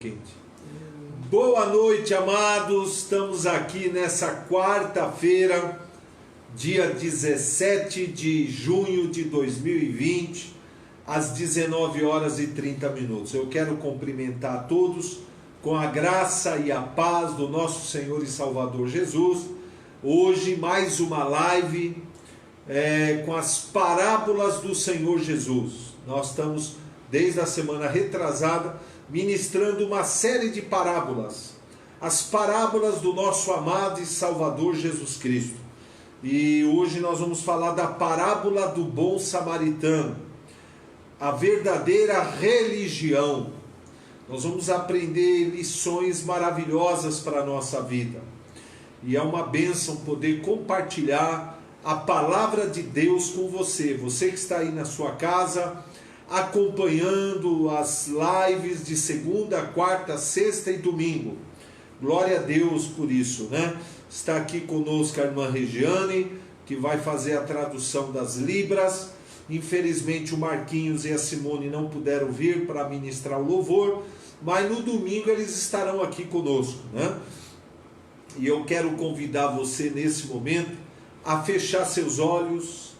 Quente. Boa noite, amados. Estamos aqui nessa quarta-feira, dia 17 de junho de 2020, às 19 horas e 30 minutos. Eu quero cumprimentar a todos com a graça e a paz do nosso Senhor e Salvador Jesus. Hoje, mais uma live com as parábolas do Senhor Jesus. Nós estamos, desde a semana retrasada, ministrando uma série de parábolas, as parábolas do nosso amado e Salvador Jesus Cristo. E hoje nós vamos falar da parábola do bom samaritano, a verdadeira religião. Nós vamos aprender lições maravilhosas para a nossa vida. E é uma bênção poder compartilhar a palavra de Deus com você. Você que está aí na sua casa, acompanhando as lives de segunda, quarta, sexta e domingo. Glória a Deus por isso, né? Está aqui conosco a irmã Regiane, que vai fazer a tradução das Libras. Infelizmente o Marquinhos e a Simone não puderam vir para ministrar o louvor, mas no domingo eles estarão aqui conosco, né? E eu quero convidar você nesse momento a fechar seus olhos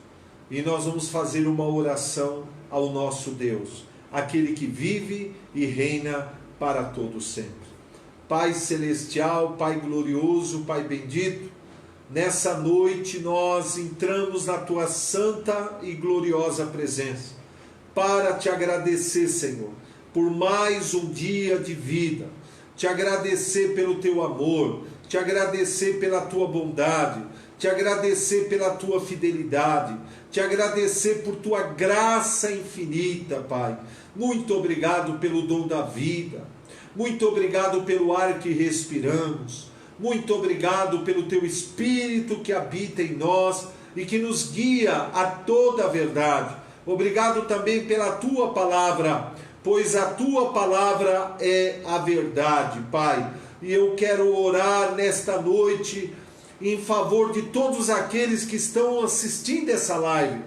e nós vamos fazer uma oração ao nosso Deus, aquele que vive e reina para todo sempre. Pai celestial, Pai glorioso, Pai bendito, nessa noite nós entramos na Tua santa e gloriosa presença, para Te agradecer, Senhor, por mais um dia de vida, Te agradecer pelo Teu amor, Te agradecer pela Tua bondade, Te agradecer pela Tua fidelidade, Te agradecer por Tua graça infinita, Pai. Muito obrigado pelo dom da vida. Muito obrigado pelo ar que respiramos. Muito obrigado pelo Teu Espírito que habita em nós e que nos guia a toda a verdade. Obrigado também pela Tua palavra, pois a Tua palavra é a verdade, Pai. E eu quero orar nesta noite em favor de todos aqueles que estão assistindo essa live.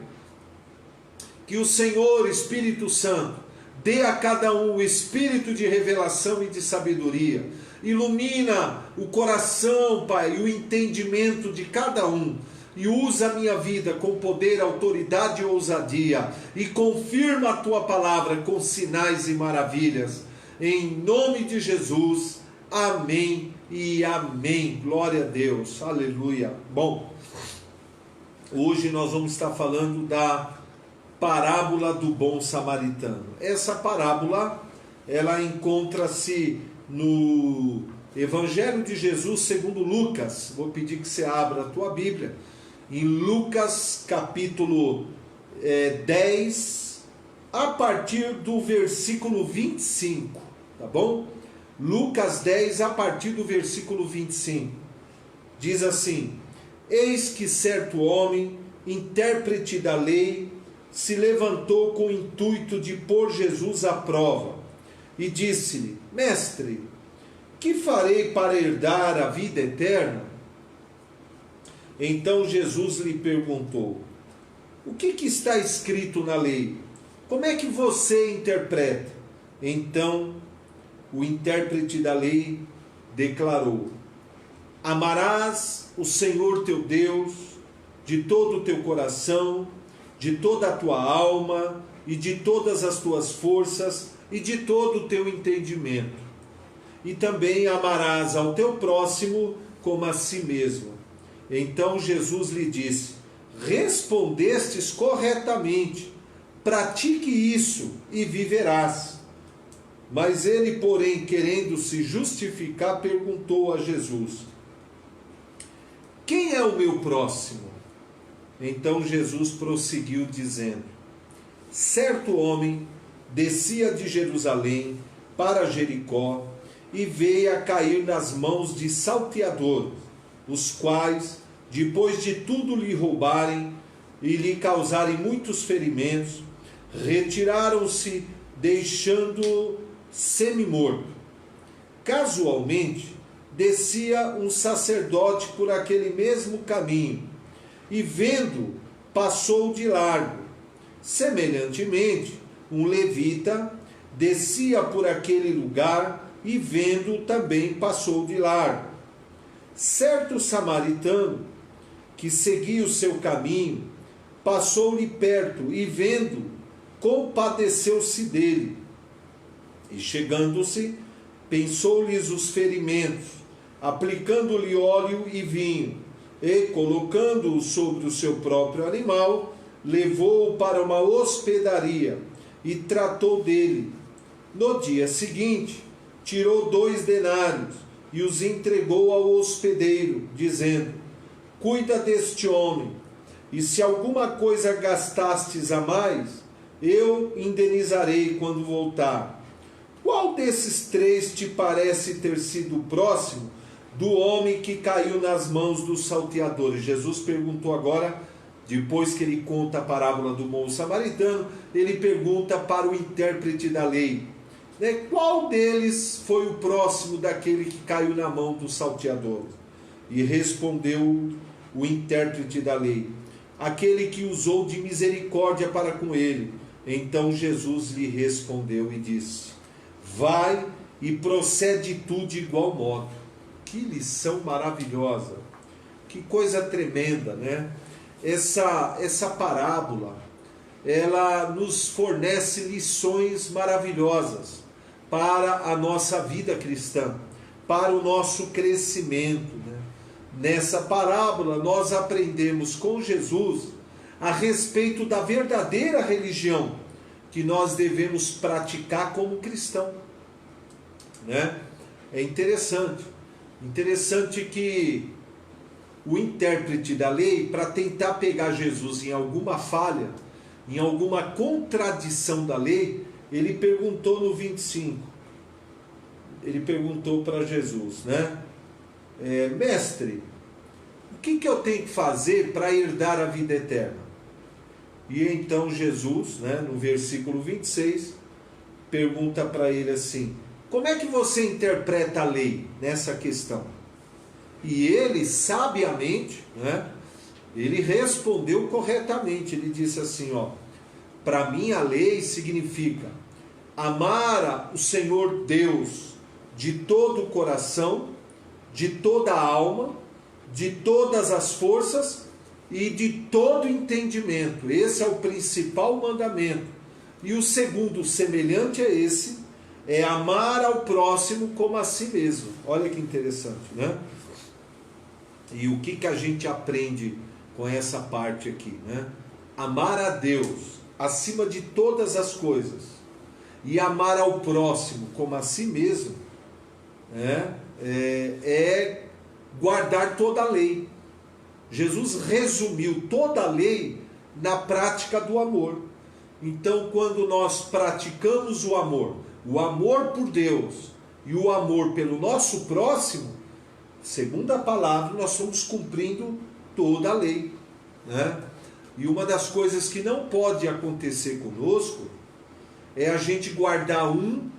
Que o Senhor, Espírito Santo, dê a cada um o espírito de revelação e de sabedoria. Ilumina o coração, Pai, e o entendimento de cada um. E usa a minha vida com poder, autoridade e ousadia. E confirma a Tua palavra com sinais e maravilhas. Em nome de Jesus. Amém e amém. Glória a Deus. Aleluia. Bom, hoje nós vamos estar falando da parábola do bom samaritano. Essa parábola, ela encontra-se no Evangelho de Jesus segundo Lucas. Vou pedir que você abra a tua Bíblia. Em Lucas capítulo 10, a partir do versículo 25. Tá bom? Lucas 10, a partir do versículo 25, diz assim: Eis que certo homem, intérprete da lei, se levantou com o intuito de pôr Jesus à prova, e disse-lhe: Mestre, que farei para herdar a vida eterna? Então Jesus lhe perguntou: O que está escrito na lei? Como é que você interpreta? Então o intérprete da lei declarou: Amarás o Senhor teu Deus de todo o teu coração, de toda a tua alma e de todas as tuas forças e de todo o teu entendimento. E também amarás ao teu próximo como a si mesmo. Então Jesus lhe disse: Respondestes corretamente, pratique isso e viverás. Mas ele, porém, querendo se justificar, perguntou a Jesus: Quem é o meu próximo? Então Jesus prosseguiu dizendo: Certo homem descia de Jerusalém para Jericó e veio a cair nas mãos de salteadores, os quais, depois de tudo lhe roubarem e lhe causarem muitos ferimentos, retiraram-se, deixando-o semi-morto. Casualmente, descia um sacerdote por aquele mesmo caminho, e vendo, passou de largo. Semelhantemente, um levita descia por aquele lugar e vendo também passou de largo. Certo samaritano, que seguia o seu caminho, passou-lhe perto e vendo, compadeceu-se dele. E chegando-se, pensou-lhes os ferimentos, aplicando-lhe óleo e vinho, e colocando-o sobre o seu próprio animal, levou-o para uma hospedaria e tratou dele. No dia seguinte, tirou 2 denários e os entregou ao hospedeiro, dizendo: cuida deste homem, e se alguma coisa gastastes a mais, eu indenizarei quando voltar. Qual desses 3 te parece ter sido próximo do homem que caiu nas mãos dos salteadores? Jesus perguntou agora, depois que ele conta a parábola do bom samaritano, ele pergunta para o intérprete da lei, né? Qual deles foi o próximo daquele que caiu na mão dos salteadores? E respondeu o intérprete da lei: aquele que usou de misericórdia para com ele. Então Jesus lhe respondeu e disse: vai e procede tu de igual modo. Que lição maravilhosa, que coisa tremenda, né? Essa parábola, ela nos fornece lições maravilhosas para a nossa vida cristã, para o nosso crescimento, né? Nessa parábola nós aprendemos com Jesus a respeito da verdadeira religião que nós devemos praticar como cristão, né? É interessante que o intérprete da lei, para tentar pegar Jesus em alguma falha, em alguma contradição da lei, ele perguntou no 25, ele perguntou para Jesus, né? Mestre, o que eu tenho que fazer para herdar a vida eterna? E então Jesus, né, no versículo 26, pergunta para ele assim: como é que você interpreta a lei nessa questão? E ele, sabiamente, né, ele respondeu corretamente. Ele disse assim: para mim a lei significa amar o Senhor Deus de todo o coração, de toda a alma, de todas as forças e de todo entendimento. Esse é o principal mandamento. E o segundo, semelhante a esse, é amar ao próximo como a si mesmo. Olha que interessante, né? E o que a gente aprende com essa parte aqui, né? Amar a Deus acima de todas as coisas e amar ao próximo como a si mesmo, né? É guardar toda a lei. Jesus resumiu toda a lei na prática do amor. Então, quando nós praticamos o amor por Deus e o amor pelo nosso próximo, segundo a palavra, nós estamos cumprindo toda a lei, né? E uma das coisas que não pode acontecer conosco é a gente guardar um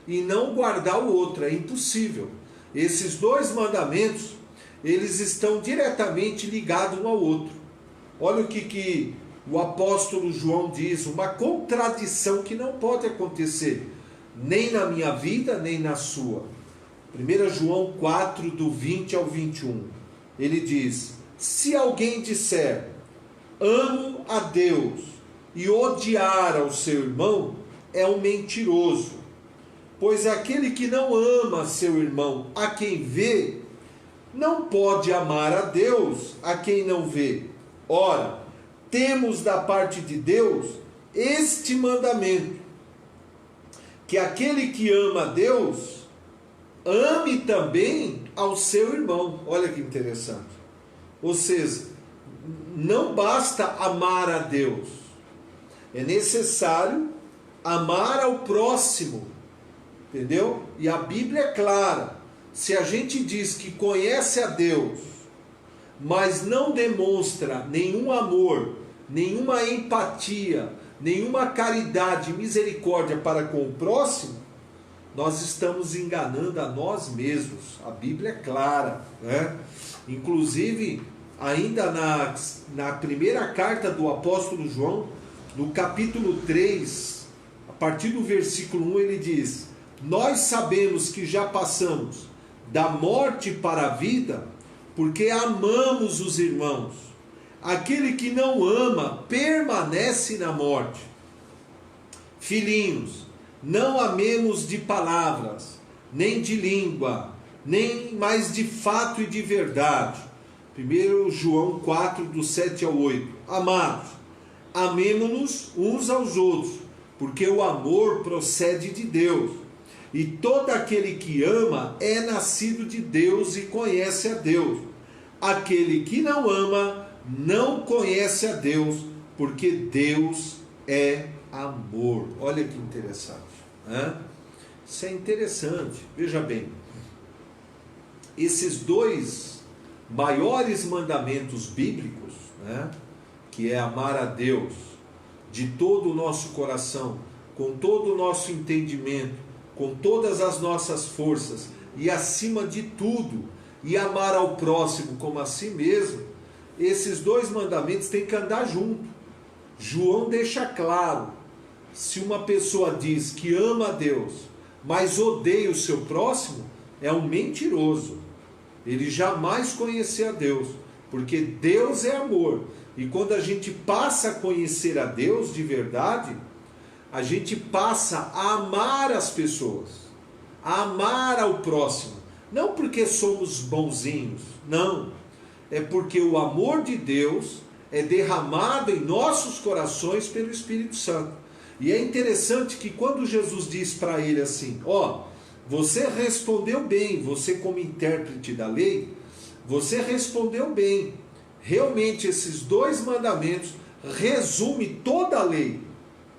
e não guardar o outro. É impossível. Esses 2 mandamentos, eles estão diretamente ligados um ao outro. Olha o que o apóstolo João diz, uma contradição que não pode acontecer, nem na minha vida, nem na sua. 1 João 4, do 20 ao 21, ele diz: se alguém disser, amo a Deus, e odiar ao seu irmão, é um mentiroso. Pois aquele que não ama seu irmão a quem vê, não pode amar a Deus a quem não vê. Ora, temos da parte de Deus este mandamento, que aquele que ama a Deus, ame também ao seu irmão. Olha que interessante. Ou seja, não basta amar a Deus, é necessário amar ao próximo, entendeu? E a Bíblia é clara: se a gente diz que conhece a Deus, mas não demonstra nenhum amor, nenhuma empatia, nenhuma caridade, misericórdia para com o próximo, nós estamos enganando a nós mesmos. A Bíblia é clara, né? Inclusive, ainda na primeira carta do apóstolo João, no capítulo 3, a partir do versículo 1, ele diz: nós sabemos que já passamos da morte para a vida, porque amamos os irmãos. Aquele que não ama permanece na morte. Filhinhos, não amemos de palavras, nem de língua, nem mais de fato e de verdade. 1 João 4, do 7 ao 8. Amados, amemo-nos uns aos outros, porque o amor procede de Deus. E todo aquele que ama é nascido de Deus e conhece a Deus. Aquele que não ama não conhece a Deus, porque Deus é amor. Olha que interessante, né? Isso é interessante. Veja bem, esses dois maiores mandamentos bíblicos, né, que é amar a Deus de todo o nosso coração, com todo o nosso entendimento, com todas as nossas forças e acima de tudo, e amar ao próximo como a si mesmo, esses dois mandamentos têm que andar junto. João deixa claro, se uma pessoa diz que ama a Deus, mas odeia o seu próximo, é um mentiroso. Ele jamais conheceu a Deus, porque Deus é amor. E quando a gente passa a conhecer a Deus de verdade, a gente passa a amar as pessoas, a amar ao próximo. Não porque somos bonzinhos, não. É porque o amor de Deus é derramado em nossos corações pelo Espírito Santo. E é interessante que quando Jesus diz para ele assim, você respondeu bem, você como intérprete da lei, você respondeu bem. Realmente esses dois mandamentos resumem toda a lei.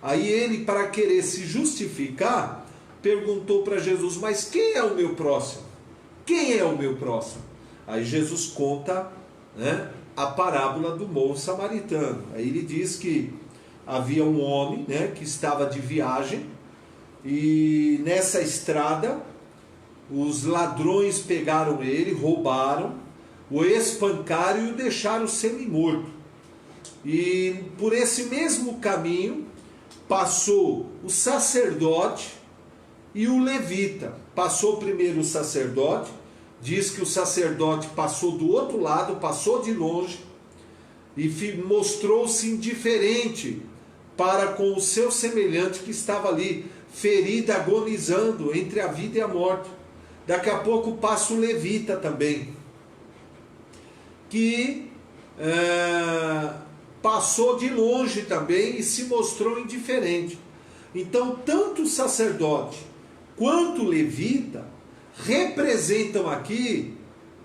Aí ele, para querer se justificar, perguntou para Jesus, mas quem é o meu próximo? Quem é o meu próximo? Aí Jesus conta, né, a parábola do bom samaritano. Aí ele diz que havia um homem, né, que estava de viagem, e nessa estrada os ladrões pegaram ele, roubaram, o espancaram e o deixaram semi-morto. E por esse mesmo caminho passou o sacerdote e o levita. Passou primeiro o sacerdote, diz que o sacerdote passou do outro lado, passou de longe e mostrou-se indiferente para com o seu semelhante que estava ali, ferido, agonizando entre a vida e a morte. Daqui a pouco passa o levita também, que passou de longe também e se mostrou indiferente. Então, tanto o sacerdote quanto o levita representam aqui,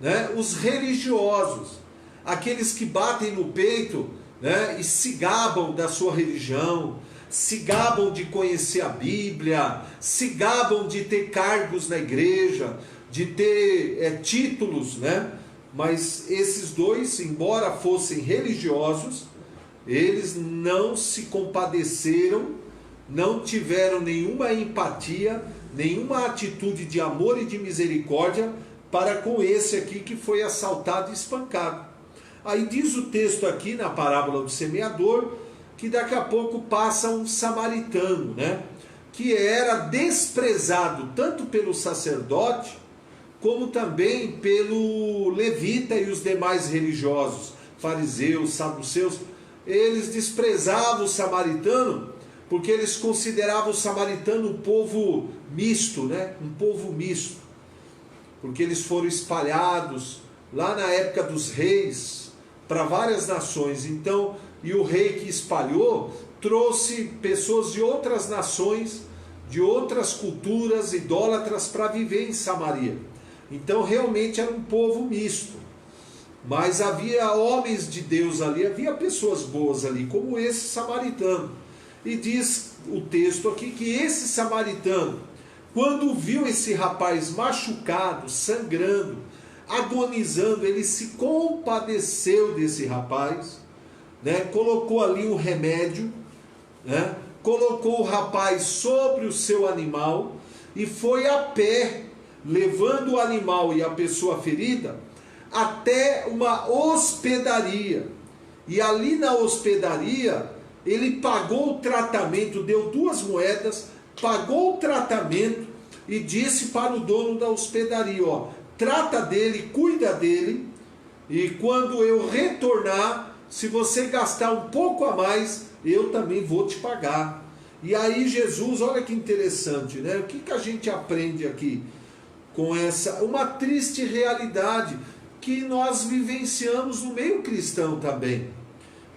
né, os religiosos, aqueles que batem no peito, né, e se gabam da sua religião, se gabam de conhecer a Bíblia, se gabam de ter cargos na igreja, de ter títulos, né? Mas esses dois, embora fossem religiosos, eles não se compadeceram, não tiveram nenhuma empatia, nenhuma atitude de amor e de misericórdia para com esse aqui que foi assaltado e espancado. Aí diz o texto aqui na parábola do semeador, que daqui a pouco passa um samaritano, né, que era desprezado tanto pelo sacerdote, como também pelo levita e os demais religiosos, fariseus, saduceus. Eles desprezavam o samaritano, porque eles consideravam o samaritano um povo misto, né, um povo misto, porque eles foram espalhados lá na época dos reis para várias nações. Então, e o rei que espalhou trouxe pessoas de outras nações, de outras culturas idólatras para viver em Samaria. Então realmente era um povo misto. Mas havia homens de Deus ali, havia pessoas boas ali, como esse samaritano. E diz o texto aqui que esse samaritano, quando viu esse rapaz machucado, sangrando, agonizando, ele se compadeceu desse rapaz, né? Colocou ali um remédio, né? Colocou o rapaz sobre o seu animal e foi a pé, levando o animal e a pessoa ferida até uma hospedaria. E ali na hospedaria ele pagou o tratamento, deu 2 moedas, pagou o tratamento, e disse para o dono da hospedaria: ó, trata dele, cuida dele, e quando eu retornar, se você gastar um pouco a mais, eu também vou te pagar. E aí Jesus, olha que interessante, né? O que a gente aprende aqui com essa, uma triste realidade que nós vivenciamos no meio cristão também.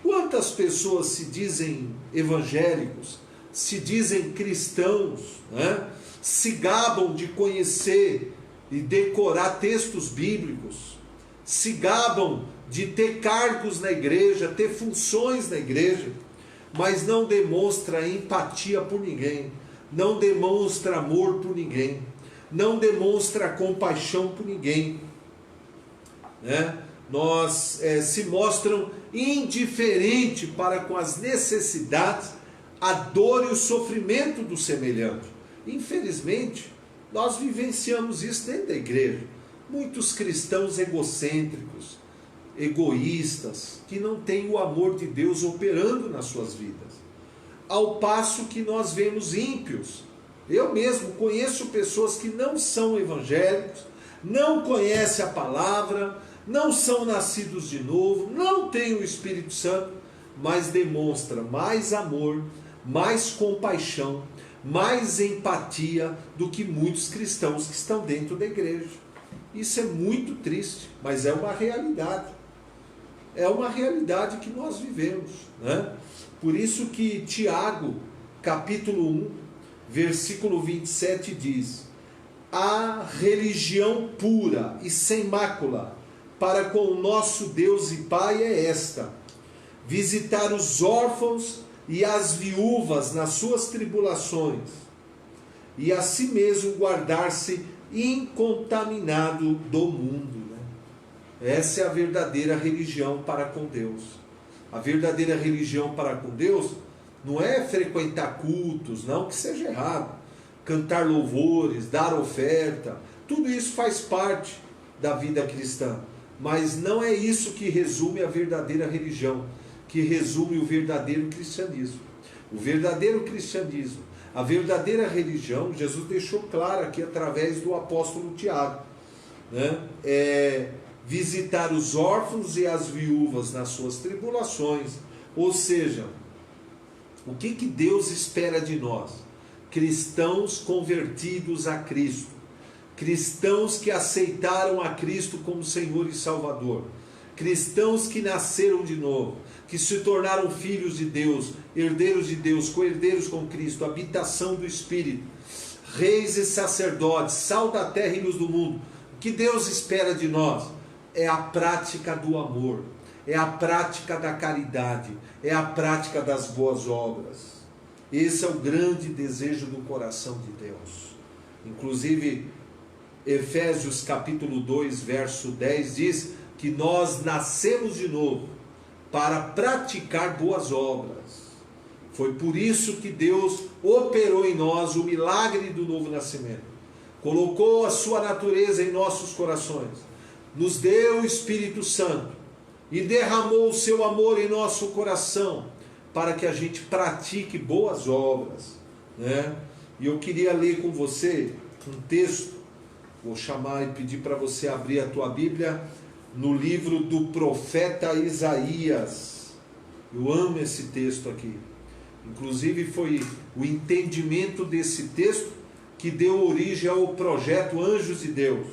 Quantas pessoas se dizem evangélicos, se dizem cristãos, né? Se gabam de conhecer e decorar textos bíblicos, se gabam de ter cargos na igreja, ter funções na igreja, mas não demonstra empatia por ninguém, não demonstra amor por ninguém, não demonstra compaixão por ninguém, né? Se mostram indiferentes para com as necessidades, a dor e o sofrimento do semelhante. Infelizmente, nós vivenciamos isso dentro da igreja. Muitos cristãos egocêntricos, egoístas, que não têm o amor de Deus operando nas suas vidas. Ao passo que nós vemos ímpios. Eu mesmo conheço pessoas que não são evangélicos, não conhecem a palavra, não são nascidos de novo, não têm o Espírito Santo, mas demonstra mais amor, mais compaixão, mais empatia do que muitos cristãos que estão dentro da igreja. Isso é muito triste, mas é uma realidade. É uma realidade que nós vivemos, né? Por isso que Tiago, capítulo 1, versículo 27 diz: a religião pura e sem mácula para com o nosso Deus e Pai é esta: visitar os órfãos e as viúvas nas suas tribulações, e a si mesmo guardar-se incontaminado do mundo. Essa é a verdadeira religião para com Deus. A verdadeira religião para com Deus não é frequentar cultos, não que seja errado, cantar louvores, dar oferta, tudo isso faz parte da vida cristã, mas não é isso que resume a verdadeira religião, que resume o verdadeiro cristianismo. O verdadeiro cristianismo, a verdadeira religião, Jesus deixou claro aqui através do apóstolo Tiago, né? Visitar os órfãos e as viúvas nas suas tribulações. Ou seja, o que Deus espera de nós? Cristãos convertidos a Cristo, cristãos que aceitaram a Cristo como Senhor e Salvador, cristãos que nasceram de novo, que se tornaram filhos de Deus, herdeiros de Deus, co-herdeiros com Cristo, habitação do Espírito, reis e sacerdotes, sal da terra e luz do mundo. O que Deus espera de nós é a prática do amor, é a prática da caridade, é a prática das boas obras. Esse é o grande desejo do coração de Deus. Inclusive, Efésios capítulo 2, verso 10 diz que nós nascemos de novo para praticar boas obras. Foi por isso que Deus operou em nós o milagre do novo nascimento. Colocou a sua natureza em nossos corações, nos deu o Espírito Santo e derramou o seu amor em nosso coração para que a gente pratique boas obras, né? E eu queria ler com você um texto, vou chamar e pedir para você abrir a tua Bíblia no livro do profeta Isaías. Eu amo esse texto aqui. Inclusive foi o entendimento desse texto que deu origem ao projeto Anjos de Deus,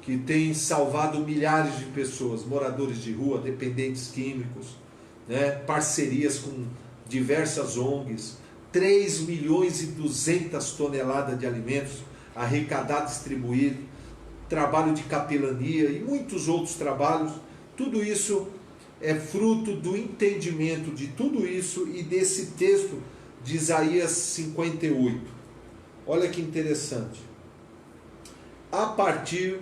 que tem salvado milhares de pessoas, moradores de rua, dependentes químicos, né? Parcerias com diversas ONGs, 3 milhões e 200 toneladas de alimentos arrecadados, distribuídos, trabalho de capelania e muitos outros trabalhos. Tudo isso é fruto do entendimento de tudo isso e desse texto de Isaías 58. Olha que interessante. A partir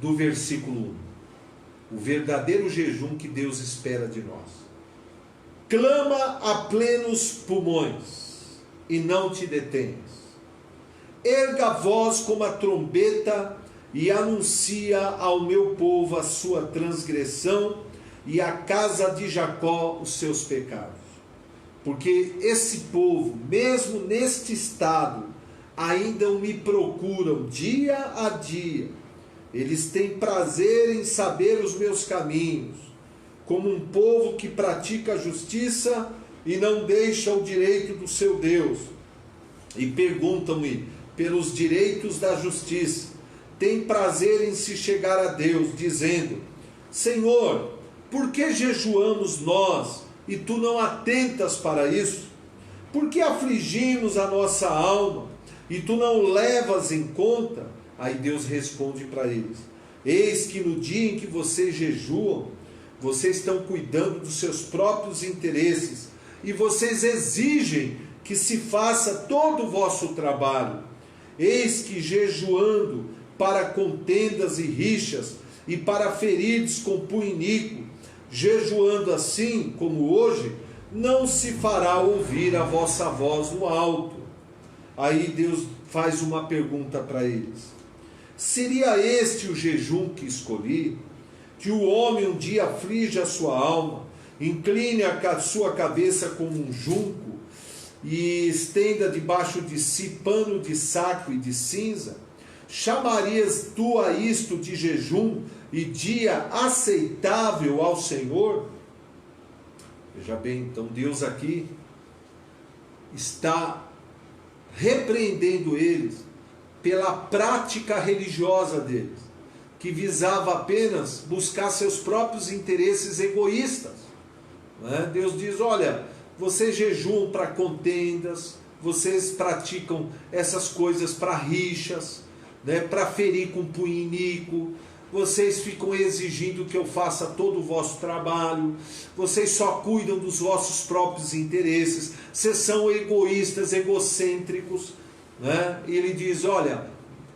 do versículo 1, o verdadeiro jejum que Deus espera de nós. Clama a plenos pulmões e não te detenhas. Erga a voz como a trombeta e anuncia ao meu povo a sua transgressão e à casa de Jacó os seus pecados. Porque esse povo, mesmo neste estado, ainda me procuram dia a dia. Eles têm prazer em saber os meus caminhos, como um povo que pratica a justiça e não deixa o direito do seu Deus. E perguntam-me pelos direitos da justiça. Têm prazer em se chegar a Deus, dizendo: Senhor, por que jejuamos nós e tu não atentas para isso? Por que afligimos a nossa alma e tu não levas em conta? Aí Deus responde para eles: eis que no dia em que vocês jejuam, vocês estão cuidando dos seus próprios interesses e vocês exigem que se faça todo o vosso trabalho. Eis que jejuando para contendas e rixas e para feridos com punho iníquo, jejuando assim como hoje, não se fará ouvir a vossa voz no alto. Aí Deus faz uma pergunta para eles: seria este o jejum que escolhi? Que o homem um dia aflige a sua alma, incline a sua cabeça como um junco e estenda debaixo de si pano de saco e de cinza? Chamarias tu a isto de jejum e dia aceitável ao Senhor? Veja bem, então Deus aqui está repreendendo eles pela prática religiosa deles, que visava apenas buscar seus próprios interesses egoístas. Deus diz: olha, vocês jejuam para contendas, vocês praticam essas coisas para rixas, para ferir com punho iníquo, vocês ficam exigindo que eu faça todo o vosso trabalho, vocês só cuidam dos vossos próprios interesses, vocês são egoístas, egocêntricos. E ele diz: olha,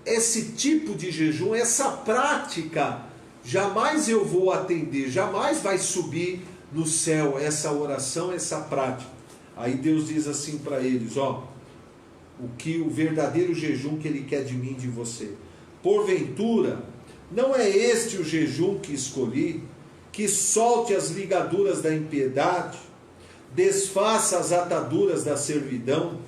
esse tipo de jejum, essa prática, jamais eu vou atender, jamais vai subir no céu essa oração, essa prática. Aí Deus diz assim para eles: o verdadeiro jejum que ele quer de mim e de você. Porventura, não é este o jejum que escolhi, que solte as ligaduras da impiedade, desfaça as ataduras da servidão,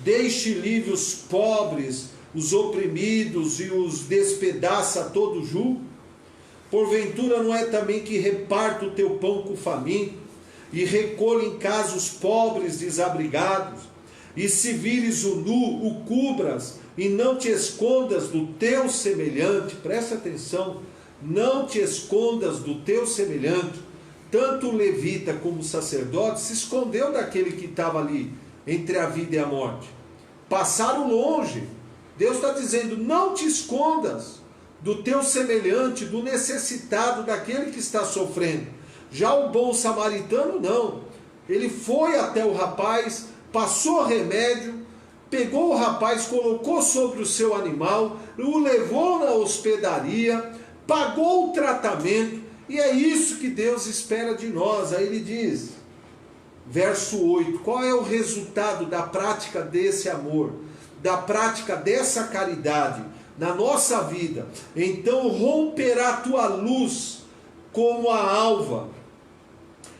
deixe livre os pobres, os oprimidos e os despedaça todo jugo? Porventura não é também que reparta o teu pão com o faminto, e recolha em casa os pobres desabrigados, e se vires o nu, o cubras, e não te escondas do teu semelhante? Presta atenção, não te escondas do teu semelhante. Tanto o levita como o sacerdote se escondeu daquele que estava ali, entre a vida e a morte. Passaram longe. Deus está dizendo: não te escondas do teu semelhante, do necessitado, daquele que está sofrendo. Já o bom samaritano não. Ele foi até o rapaz, passou remédio, pegou o rapaz, colocou sobre o seu animal, o levou na hospedaria, pagou o tratamento, e é isso que Deus espera de nós. Aí ele diz, verso 8, qual é o resultado da prática desse amor, da prática dessa caridade na nossa vida? Então romperá a tua luz como a alva,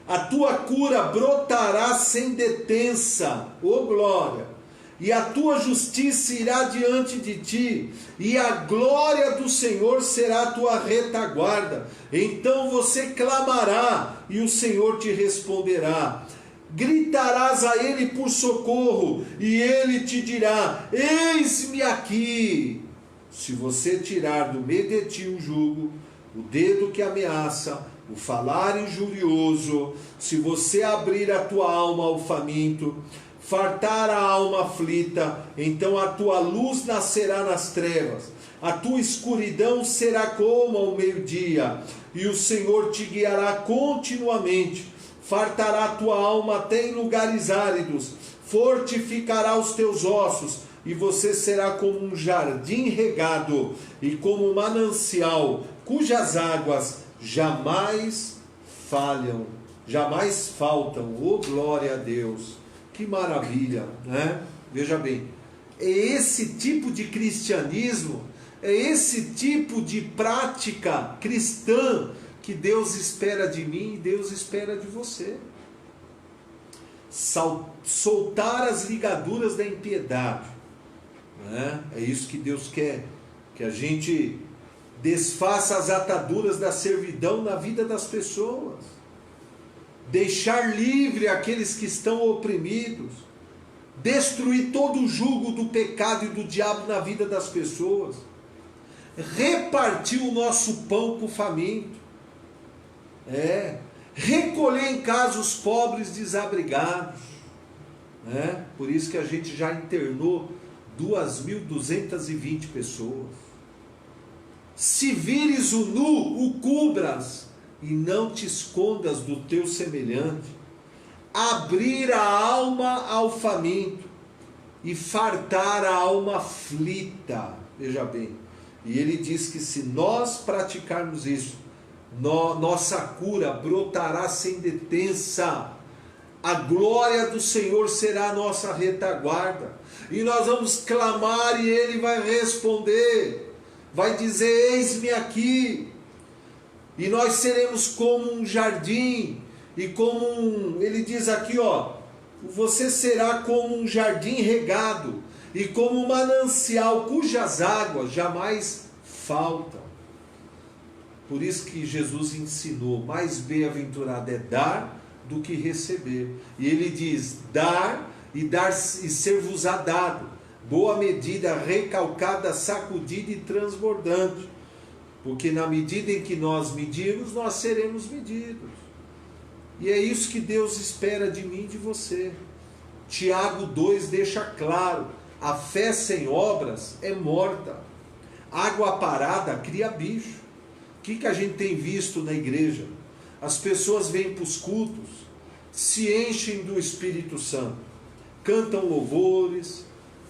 a tua cura brotará sem detença, ó glória, e a tua justiça irá diante de ti, e a glória do Senhor será a tua retaguarda. Então você clamará, e o Senhor te responderá. Gritarás a ele por socorro, e ele te dirá: eis-me aqui. Se você tirar do meio de ti o jugo, o dedo que ameaça, o falar injurioso, se você abrir a tua alma ao faminto, fartar a alma aflita, então a tua luz nascerá nas trevas, a tua escuridão será como ao meio-dia, e o Senhor te guiará continuamente, fartará a tua alma até em lugares áridos, fortificará os teus ossos, e você será como um jardim regado, e como um manancial, cujas águas jamais falham, jamais faltam. Oh, glória a Deus! Que maravilha, né? Veja bem, é esse tipo de cristianismo, é esse tipo de prática cristã que Deus espera de mim e Deus espera de você. Soltar as ligaduras da impiedade, né? É isso que Deus quer, que a gente desfaça as ataduras da servidão na vida das pessoas, deixar livre aqueles que estão oprimidos, destruir todo o jugo do pecado e do diabo na vida das pessoas, repartir o nosso pão com o faminto, recolher em casa os pobres desabrigados, por isso que a gente já internou 2.220 pessoas. Se vires o nu, o cubras, e não te escondas do teu semelhante. Abrir a alma ao faminto e fartar a alma aflita. Veja bem, e ele diz que se nós praticarmos isso, nossa cura brotará sem detença. A glória do Senhor será a nossa retaguarda, e nós vamos clamar e Ele vai responder, vai dizer: eis-me aqui. E nós seremos como um jardim, e como ele diz aqui, você será como um jardim regado, e como um manancial cujas águas jamais faltam. Por isso que Jesus ensinou: mais bem-aventurado é dar do que receber. E ele diz: dar e ser-vos-á dado, boa medida, recalcada, sacudida e transbordante. Porque na medida em que nós medirmos, nós seremos medidos. E é isso que Deus espera de mim e de você. Tiago 2 deixa claro: a fé sem obras é morta. Água parada cria bicho. O que a gente tem visto na igreja? As pessoas vêm para os cultos, se enchem do Espírito Santo, cantam louvores,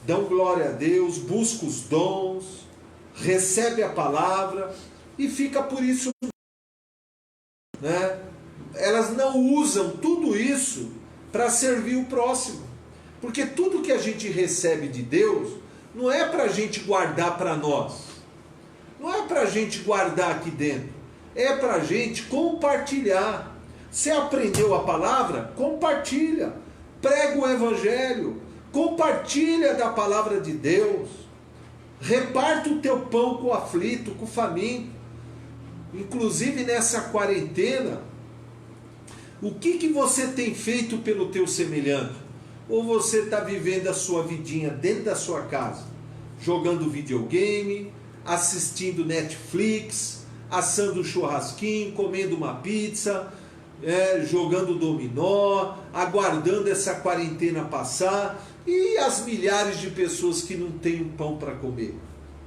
dão glória a Deus, buscam os dons, recebe a palavra e fica por isso, Elas não usam tudo isso para servir o próximo, porque tudo que a gente recebe de Deus não é para a gente guardar para nós, não é para a gente guardar aqui dentro, é para a gente compartilhar. Você aprendeu a palavra? Compartilha, prega o evangelho, compartilha da palavra de Deus, reparta o teu pão com o aflito, com o faminto. Inclusive nessa quarentena, o que você tem feito pelo teu semelhante? Ou você está vivendo a sua vidinha dentro da sua casa, jogando videogame, assistindo Netflix, assando um churrasquinho, comendo uma pizza, jogando dominó, aguardando essa quarentena passar, e as milhares de pessoas que não têm um pão para comer?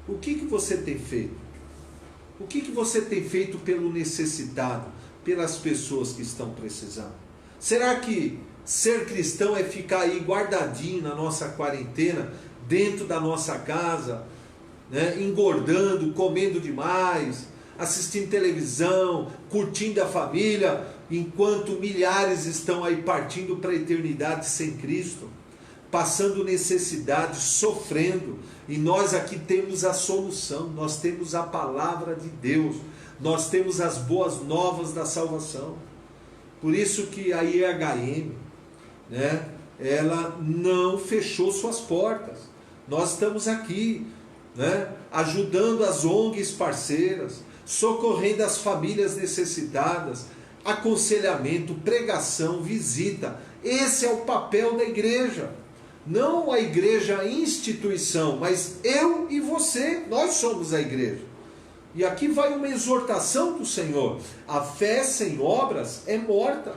O que você tem feito? O que você tem feito pelo necessitado, pelas pessoas que estão precisando? Será que ser cristão é ficar aí guardadinho na nossa quarentena, dentro da nossa casa, engordando, comendo demais, assistindo televisão, curtindo a família, enquanto milhares estão aí partindo para a eternidade sem Cristo, passando necessidade, sofrendo? E nós aqui temos a solução, nós temos a palavra de Deus, nós temos as boas novas da salvação. Por isso que a IHM, ela não fechou suas portas. Nós estamos aqui, ajudando as ONGs parceiras, socorrendo as famílias necessitadas, aconselhamento, pregação, visita. Esse é o papel da igreja. Não a igreja instituição, mas eu e você, nós somos a igreja. E aqui vai uma exortação do Senhor: a fé sem obras é morta.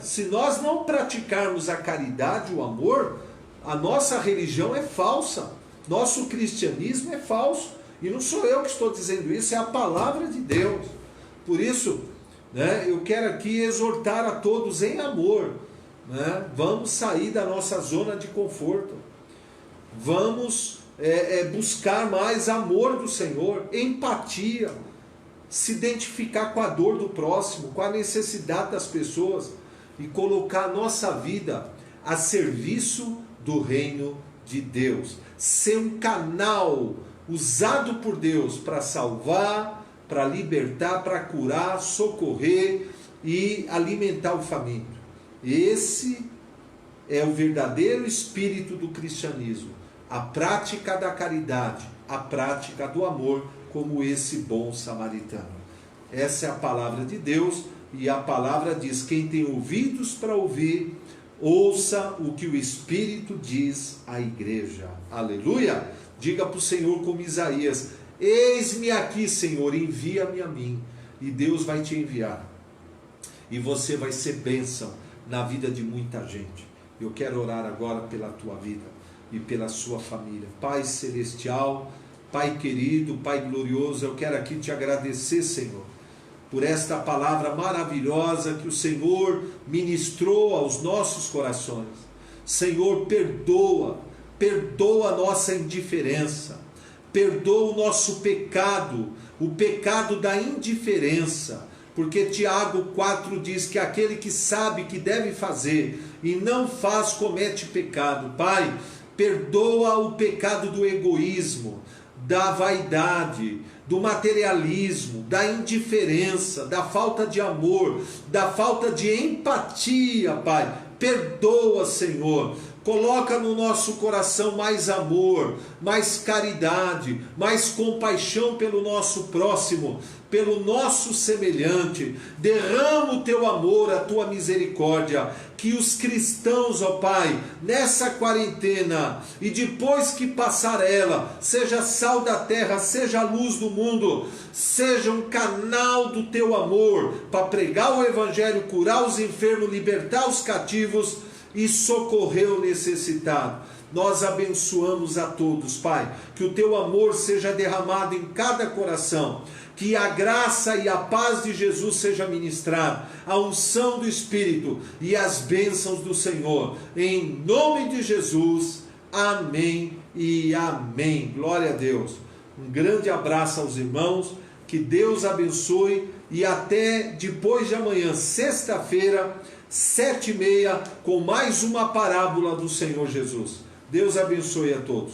Se nós não praticarmos a caridade, o amor, a nossa religião é falsa, nosso cristianismo é falso. E não sou eu que estou dizendo isso, é a palavra de Deus. Por isso, eu quero aqui exortar a todos em amor. Vamos sair da nossa zona de conforto, vamos buscar mais amor do Senhor, empatia, se identificar com a dor do próximo, com a necessidade das pessoas, e colocar a nossa vida a serviço do reino de Deus, ser um canal usado por Deus para salvar, para libertar, para curar, socorrer e alimentar o faminto. Esse é o verdadeiro espírito do cristianismo: a prática da caridade, a prática do amor, como esse bom samaritano. Essa é a palavra de Deus, e a palavra diz: quem tem ouvidos para ouvir, ouça o que o Espírito diz à igreja. Aleluia! Diga para o Senhor como Isaías: eis-me aqui, Senhor, envia-me a mim. E Deus vai te enviar. E você vai ser bênção na vida de muita gente. Eu quero orar agora pela tua vida e pela sua família. Pai celestial, Pai querido, Pai glorioso, eu quero aqui te agradecer, Senhor, por esta palavra maravilhosa que o Senhor ministrou aos nossos corações. Senhor, perdoa a nossa indiferença, perdoa o nosso pecado, o pecado da indiferença, porque Tiago 4 diz que aquele que sabe que deve fazer e não faz, comete pecado. Pai, perdoa o pecado do egoísmo, da vaidade, do materialismo, da indiferença, da falta de amor, da falta de empatia, Pai. Perdoa, Senhor. Coloca no nosso coração mais amor, mais caridade, mais compaixão pelo nosso próximo, pelo nosso semelhante. Derrama o teu amor, a tua misericórdia, que os cristãos, ó Pai, nessa quarentena e depois que passar ela, seja sal da terra, seja a luz do mundo, seja um canal do teu amor para pregar o evangelho, curar os enfermos, libertar os cativos e socorrer o necessitado. Nós abençoamos a todos, Pai, que o teu amor seja derramado em cada coração, que a graça e a paz de Jesus seja ministrada, a unção do Espírito e as bênçãos do Senhor, em nome de Jesus, amém e amém. Glória a Deus. Um grande abraço aos irmãos, que Deus abençoe, e até depois de amanhã, sexta-feira, 7h30, com mais uma parábola do Senhor Jesus. Deus abençoe a todos.